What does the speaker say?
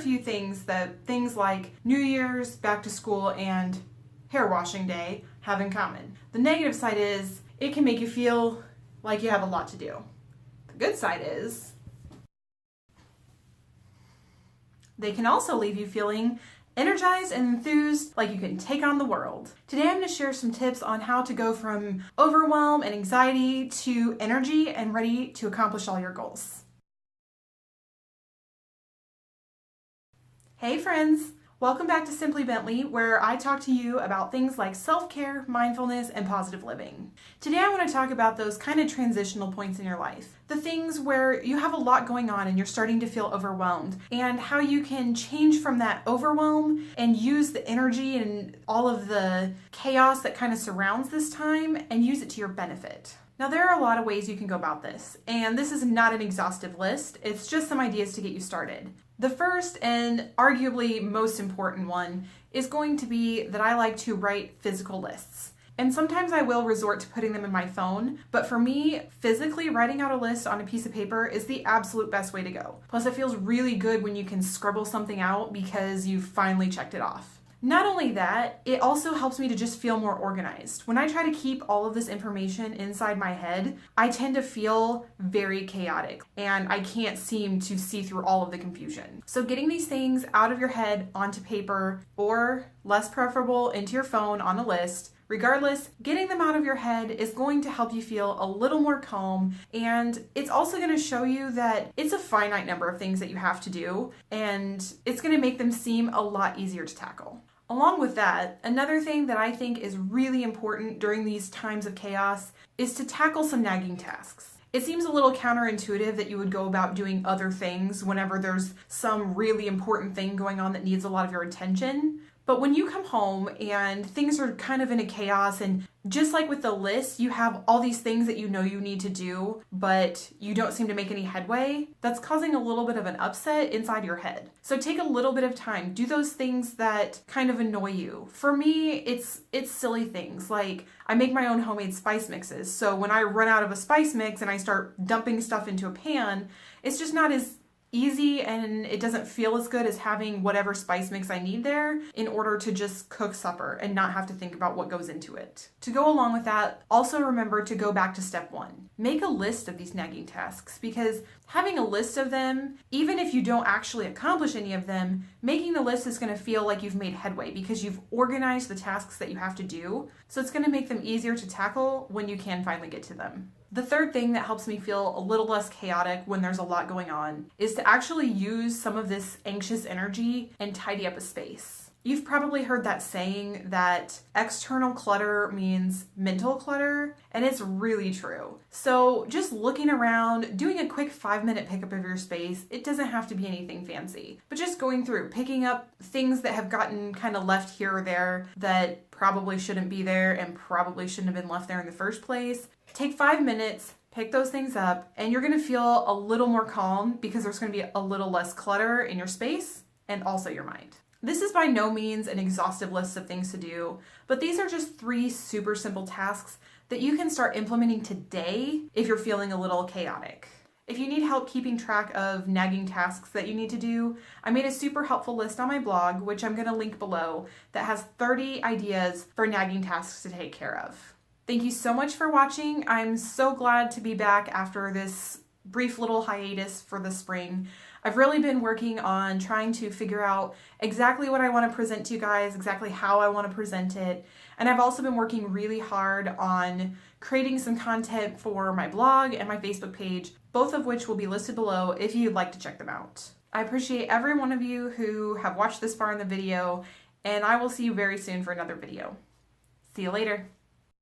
few things like New Year's, back to school, and hair washing day have in common. The negative side is it can make you feel like you have a lot to do. The good side is they can also leave you feeling energized and enthused like you can take on the world. Today I'm going to share some tips on how to go from overwhelm and anxiety to energy and ready to accomplish all your goals. Hey friends! Welcome back to Simply Bentley, where I talk to you about things like self-care, mindfulness, and positive living. Today I want to talk about those kind of transitional points in your life. The things where you have a lot going on and you're starting to feel overwhelmed, and how you can change from that overwhelm and use the energy and all of the chaos that kind of surrounds this time and use it to your benefit. Now, there are a lot of ways you can go about this, and this is not an exhaustive list. It's just some ideas to get you started. The first and arguably most important one is going to be that I like to write physical lists. And sometimes I will resort to putting them in my phone, but for me, physically writing out a list on a piece of paper is the absolute best way to go. Plus, it feels really good when you can scribble something out because you've finally checked it off. Not only that, it also helps me to just feel more organized. When I try to keep all of this information inside my head, I tend to feel very chaotic and I can't seem to see through all of the confusion. So getting these things out of your head onto paper, or less preferable into your phone on a list, regardless, getting them out of your head is going to help you feel a little more calm, and it's also going to show you that it's a finite number of things that you have to do, and it's going to make them seem a lot easier to tackle. Along with that, another thing that I think is really important during these times of chaos is to tackle some nagging tasks. It seems a little counterintuitive that you would go about doing other things whenever there's some really important thing going on that needs a lot of your attention. But when you come home and things are kind of in a chaos, and just like with the list, you have all these things that you know you need to do, but you don't seem to make any headway, that's causing a little bit of an upset inside your head. So take a little bit of time. Do those things that kind of annoy you. For me, it's silly things. Like, I make my own homemade spice mixes. So when I run out of a spice mix and I start dumping stuff into a pan, it's just not as easy, and it doesn't feel as good as having whatever spice mix I need there in order to just cook supper and not have to think about what goes into it. To go along with that, also remember to go back to step one. Make a list of these nagging tasks, because having a list of them, even if you don't actually accomplish any of them, making the list is going to feel like you've made headway because you've organized the tasks that you have to do. So it's going to make them easier to tackle when you can finally get to them. The third thing that helps me feel a little less chaotic when there's a lot going on is to actually use some of this anxious energy and tidy up a space. You've probably heard that saying that external clutter means mental clutter, and it's really true. So just looking around, doing a quick 5-minute pickup of your space, it doesn't have to be anything fancy, but just going through, picking up things that have gotten kind of left here or there that probably shouldn't be there and probably shouldn't have been left there in the first place. Take 5 minutes, pick those things up, and you're going to feel a little more calm because there's going to be a little less clutter in your space and also your mind. This is by no means an exhaustive list of things to do, but these are just 3 super simple tasks that you can start implementing today if you're feeling a little chaotic. If you need help keeping track of nagging tasks that you need to do, I made a super helpful list on my blog, which I'm going to link below, that has 30 ideas for nagging tasks to take care of. Thank you so much for watching. I'm so glad to be back after this brief little hiatus for the spring. I've really been working on trying to figure out exactly what I want to present to you guys, exactly how I want to present it. And I've also been working really hard on creating some content for my blog and my Facebook page, both of which will be listed below if you'd like to check them out. I appreciate every one of you who have watched this far in the video, and I will see you very soon for another video. See you later.